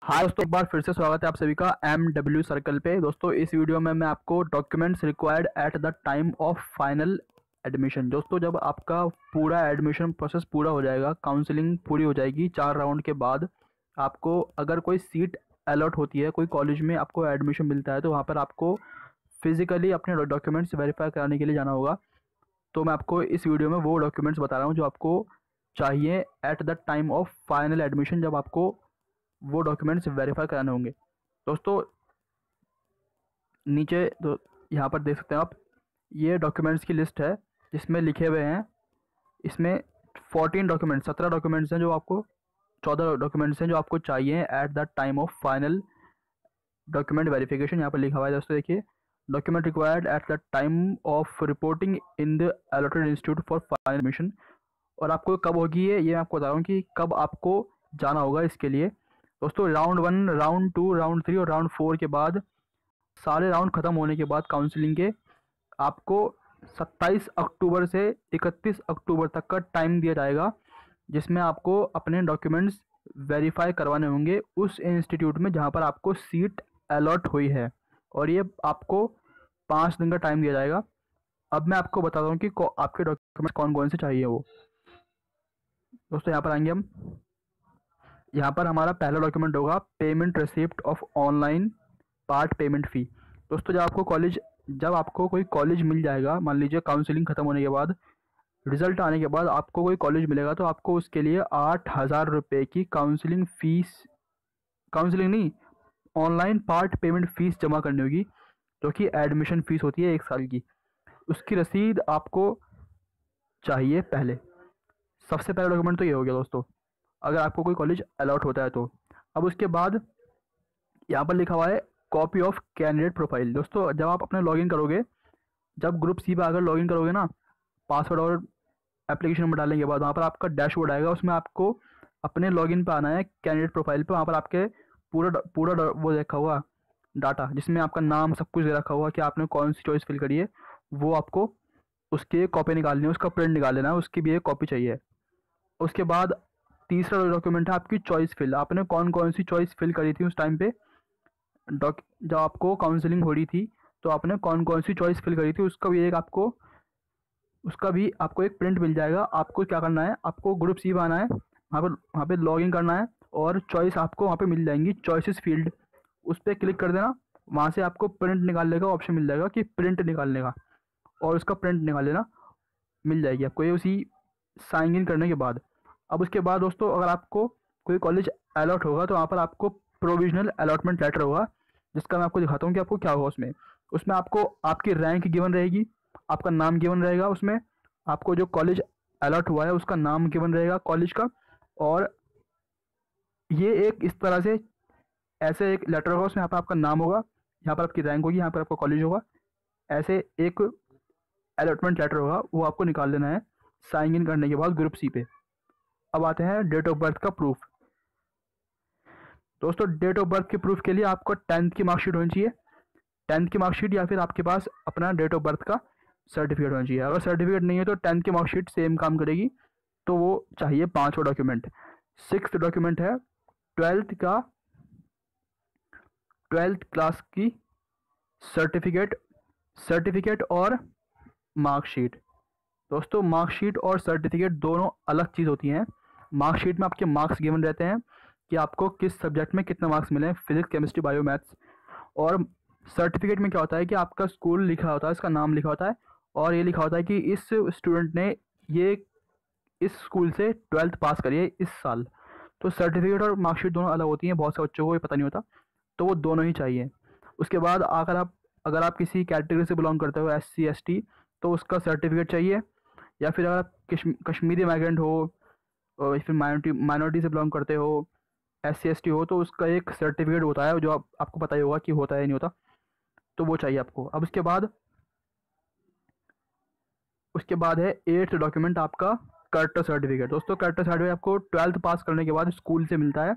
हाय दोस्तों, एक बार फिर से स्वागत है आप सभी का MW सर्कल पे। दोस्तों इस वीडियो में मैं आपको documents required at the time of final admission. दोस्तों जब आपका पूरा एडमिशन प्रोसेस पूरा हो जाएगा, काउंसलिंग पूरी हो जाएगी 4 राउंड के बाद, आपको अगर कोई सीट अलॉट होती है, कोई कॉलेज में आपको एडमिशन मिलता है, तो वहाँ पर आपको फिजिकली अपने डॉक्यूमेंट्स वेरीफाई कराने के लिए जाना होगा। तो मैं आपको इस वीडियो में वो डॉक्यूमेंट्स बता रहा हूँ जो आपको चाहिए at the time of final admission, जब आपको वो डॉक्यूमेंट्स वेरीफाई कराने होंगे। दोस्तों नीचे तो यहाँ पर देख सकते हैं आप, ये डॉक्यूमेंट्स की लिस्ट है जिसमें लिखे हुए हैं। इसमें 17 डॉक्यूमेंट्स हैं जो आपको 14 डॉक्यूमेंट्स हैं जो आपको चाहिए at the time of final document verification. यहाँ पर लिखा हुआ है दोस्तों, देखिए, document required at the time of reporting in the allotted institute for final admission. और आपको कब होगी ये मैं आपको बता रहा हूँ कि कब आपको जाना होगा इसके लिए। दोस्तों राउंड 1, राउंड 2, राउंड 3 और राउंड 4 के बाद, सारे राउंड ख़त्म होने के बाद काउंसलिंग के, आपको 27 अक्टूबर से 31 अक्टूबर तक का टाइम दिया जाएगा, जिसमें आपको अपने डॉक्यूमेंट्स वेरीफाई करवाने होंगे उस इंस्टीट्यूट में जहां पर आपको सीट अलॉट हुई है। और ये आपको 5 दिन का टाइम दिया जाएगा। अब मैं आपको बताता हूँ कि आपके डॉक्यूमेंट्स कौन कौन से चाहिए वो। दोस्तों यहाँ पर आएंगे हम। यहाँ पर हमारा पहला डॉक्यूमेंट होगा payment receipt of online part payment fee. दोस्तों जब आपको कोई कॉलेज मिल जाएगा, मान लीजिए काउंसलिंग ख़त्म होने के बाद, रिजल्ट आने के बाद आपको कोई कॉलेज मिलेगा, तो आपको उसके लिए 8,000 रुपये की काउंसलिंग नहीं, ऑनलाइन पार्ट पेमेंट फ़ीस जमा करनी होगी, जो कि एडमिशन फ़ीस होती है 1 साल की। उसकी रसीद आपको चाहिए पहले। सबसे पहला डॉक्यूमेंट तो ये हो गया दोस्तों, अगर आपको कोई कॉलेज अलॉट होता है तो। अब उसके बाद यहाँ पर लिखा हुआ है कॉपी ऑफ कैंडिडेट प्रोफाइल। दोस्तों जब आप अपने लॉगिन करोगे, जब ग्रुप सी पर अगर लॉगिन करोगे ना, पासवर्ड और एप्लीकेशन नंबर डालने के बाद वहाँ पर आपका डैशबोर्ड आएगा, उसमें आपको अपने लॉगिन पर आना है, कैंडिडेट प्रोफाइल पर। वहाँ पर आपके पूरा वो देखा हुआ डाटा, जिसमें आपका नाम सब कुछ दे रखा हुआ कि आपने कौन सी चॉइस फिल करी है, वो आपको उसकी एक कॉपी निकालनी है, उसका प्रिंट निकाल लेना है, उसकी भी एक कॉपी चाहिए। उसके बाद तीसरा डॉक्यूमेंट है आपकी चॉइस फिल। आपने कौन कौन सी चॉइस फिल करी थी उस टाइम पे, जब आपको काउंसलिंग हो रही थी, तो आपने कौन कौन सी चॉइस फिल करी थी, उसका भी आपको एक प्रिंट मिल जाएगा। आपको क्या करना है, आपको ग्रुप सी में आना है, वहाँ पे लॉग इन करना है, और चॉइस आपको वहाँ पे मिल जाएंगी, चॉइसेस फील्ड, उस पर क्लिक कर देना। वहाँ से आपको प्रिंट निकालने का ऑप्शन मिल जाएगा कि प्रिंट निकालने का, और उसका प्रिंट निकाल लेना, मिल जाएगी आपको ये उसी साइन इन करने के बाद। अब उसके बाद दोस्तों अगर आपको कोई कॉलेज अलॉट होगा, तो वहाँ पर आपको प्रोविजनल अलॉटमेंट लेटर होगा, जिसका मैं आपको दिखाता हूँ कि आपको क्या होगा उसमें आपको आपकी रैंक गिवन रहेगी, आपका नाम गिवन रहेगा, उसमें आपको जो कॉलेज अलॉट हुआ है उसका नाम गिवन रहेगा कॉलेज का। और ये एक इस तरह से ऐसे एक लेटर होगा, उसमें यहाँ पर आपका नाम होगा, यहाँ पर आपकी रैंक होगी, यहाँ पर आपका कॉलेज होगा, ऐसे एक अलॉटमेंट लेटर होगा, वो आपको निकाल लेना है साइन इन करने के बाद ग्रुप सी पे। अब आते हैं डेट ऑफ बर्थ का प्रूफ। दोस्तों डेट ऑफ बर्थ के प्रूफ के लिए आपको 10th की मार्कशीट होनी चाहिए, 10th की मार्कशीट, या फिर आपके पास अपना डेट ऑफ बर्थ का सर्टिफिकेट होना चाहिए। अगर सर्टिफिकेट नहीं है तो 10th की मार्कशीट सेम काम करेगी, तो वो चाहिए 5वां डॉक्यूमेंट। 6th डॉक्यूमेंट है 12th क्लास की सर्टिफिकेट और मार्कशीट। दोस्तों मार्कशीट और सर्टिफिकेट दोनों अलग चीज़ होती हैं। मार्कशीट में आपके मार्क्स गिवन रहते हैं कि आपको किस सब्जेक्ट में कितने मार्क्स मिले, फिजिक्स, केमिस्ट्री, बायो, मैथ्स। और सर्टिफिकेट में क्या होता है कि आपका स्कूल लिखा होता है, इसका नाम लिखा होता है, और ये लिखा होता है कि इस स्टूडेंट ने ये इस स्कूल से 12th पास करी है इस साल। तो सर्टिफिकेट और मार्कशीट दोनों अलग होती हैं, बहुत से बच्चों को ये पता नहीं होता, तो वो दोनों ही चाहिए। उसके बाद अगर आप किसी कैटेगरी से बिलोंग करते हो, SC ST, तो उसका सर्टिफिकेट चाहिए। या फिर अगर आप कश्मीरी माइग्रेंट हो, और फिर माइनॉरिटी से बिलोंग करते हो, SC ST हो, तो उसका एक सर्टिफिकेट होता है जो आपको पता ही होगा कि होता है नहीं होता, तो वो चाहिए आपको। अब उसके बाद है 8th डॉक्यूमेंट आपका कैरेक्टर सर्टिफिकेट। दोस्तों कैरेक्टर सर्टिफिकेट आपको 12th पास करने के बाद स्कूल से मिलता है।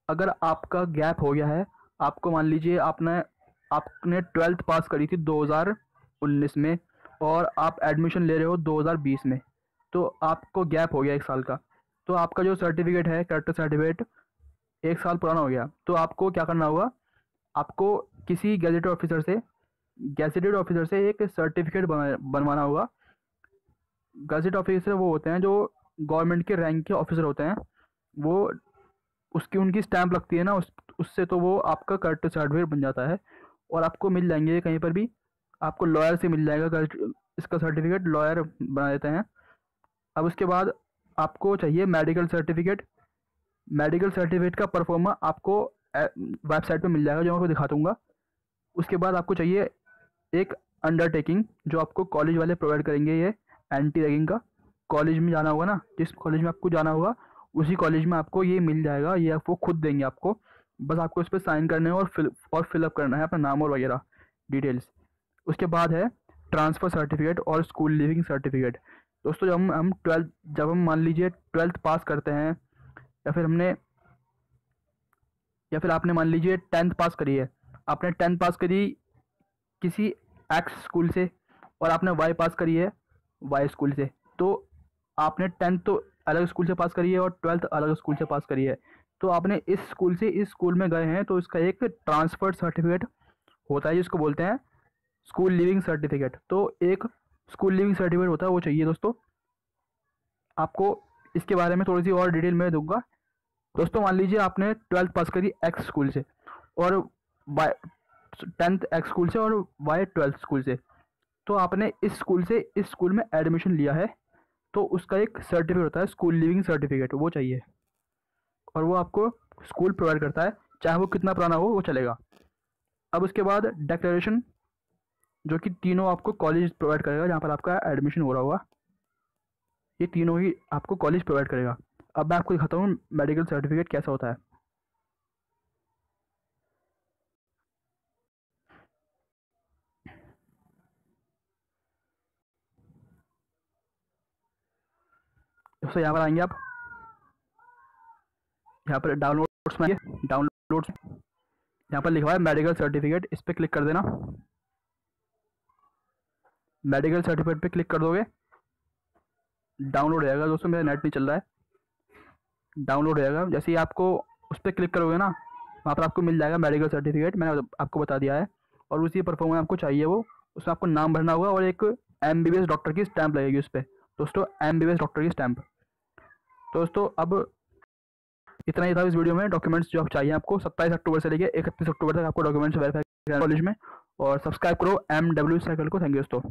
अगर आपका गैप हो गया है, आपको मान लीजिए आपने 12th पास करी थी 2019 में, और आप एडमिशन ले रहे हो 2020 में, तो आपको गैप हो गया 1 साल का, तो आपका जो सर्टिफिकेट है कैरेक्टर सर्टिफिकेट, 1 साल पुराना हो गया, तो आपको क्या करना होगा, आपको किसी गैजेटेड ऑफिसर से एक सर्टिफिकेट बनवाना होगा। गैजेट ऑफिसर वो होते हैं जो गवर्नमेंट के रैंक के ऑफिसर होते हैं, वो उसकी उनकी स्टैंप लगती है ना, उससे तो वो आपका करेक्ट सर्टिफिकेट बन जाता है और आपको मिल जाएंगे कहीं पर भी, आपको लॉयर से मिल जाएगा इसका सर्टिफिकेट, लॉयर बना देते हैं। अब उसके बाद आपको चाहिए मेडिकल सर्टिफिकेट। मेडिकल सर्टिफिकेट का परफॉर्मा आपको वेबसाइट पे मिल जाएगा, जो मैं आपको दिखा दूंगा। उसके बाद आपको चाहिए एक अंडरटेकिंग, जो आपको कॉलेज वाले प्रोवाइड करेंगे, ये एंटी रैगिंग का। कॉलेज में जाना होगा ना, जिस कॉलेज में आपको जाना होगा उसी कॉलेज में आपको ये मिल जाएगा, ये वो खुद देंगे आपको। बस आपको इस पर साइन करने हैं और फिलअप करना है अपना नाम और वगैरह डिटेल्स। उसके बाद है ट्रांसफ़र सर्टिफिकेट और स्कूल लिविंग सर्टिफिकेट। दोस्तों जब हम मान लीजिए 12th पास करते हैं, या फिर आपने मान लीजिए 10th पास करी है, आपने 10th पास करी किसी एक्स स्कूल से और आपने वाई पास करी है वाई स्कूल से, तो आपने 10th तो अलग स्कूल से पास करी है और 12th अलग स्कूल से पास करी है, तो आपने इस स्कूल से इस स्कूल में गए हैं, तो इसका एक ट्रांसफर सर्टिफिकेट होता है जिसको बोलते हैं स्कूल लिविंग सर्टिफिकेट। तो एक स्कूल लिविंग सर्टिफिकेट होता है, वो चाहिए दोस्तों। आपको इसके बारे में थोड़ी सी और डिटेल मैं दूंगा। दोस्तों मान लीजिए आपने 12th पास करी एक्स स्कूल से और वाई 10th एक्स स्कूल से और वाई 12th स्कूल से, तो आपने इस स्कूल से इस स्कूल में एडमिशन लिया है, तो उसका एक सर्टिफिकेट होता है स्कूल लिविंग सर्टिफिकेट, वो चाहिए। और वो आपको स्कूल प्रोवाइड करता है, चाहे वो कितना पुराना हो वो चलेगा। अब उसके बाद डिक्लेरेशन, जो कि तीनों आपको कॉलेज प्रोवाइड करेगा जहाँ पर आपका एडमिशन हो रहा होगा, ये तीनों ही आपको कॉलेज प्रोवाइड करेगा। अब मैं आपको दिखाता हूँ मेडिकल सर्टिफिकेट कैसा होता है। दोस्तों यहाँ पर आएंगे आप, यहाँ पर डाउनलोड्स में आइए, डाउनलोड्स यहाँ पर लिखा हुआ है मेडिकल सर्टिफिकेट, इस पर क्लिक कर देना। मेडिकल सर्टिफिकेट पे क्लिक कर दोगे, डाउनलोड हो जाएगा। दोस्तों मेरा नेट नहीं चल रहा है, डाउनलोड हो जाएगा। जैसे ही आपको उस पर क्लिक करोगे ना, वहाँ पर आपको मिल जाएगा मेडिकल सर्टिफिकेट, मैंने आपको बता दिया है। और उसी परफॉर्मेंस आपको चाहिए वो, उसमें आपको नाम भरना होगा और एक MBBS डॉक्टर की स्टैंप लगेगी उस पर। दोस्तों MBBS डॉक्टर की स्टैंप। दोस्तों अब इतना ही था इस वीडियो में। डॉक्यूमेंट्स जो आप चाहिए आपको 27 अक्टूबर से लेकर 31 अक्टूबर तक आपको डॉक्यूमेंट्स वेरीफाई कॉलेज में। और सब्सक्राइब करो MW साइकिल को। थैंक यू दोस्तों।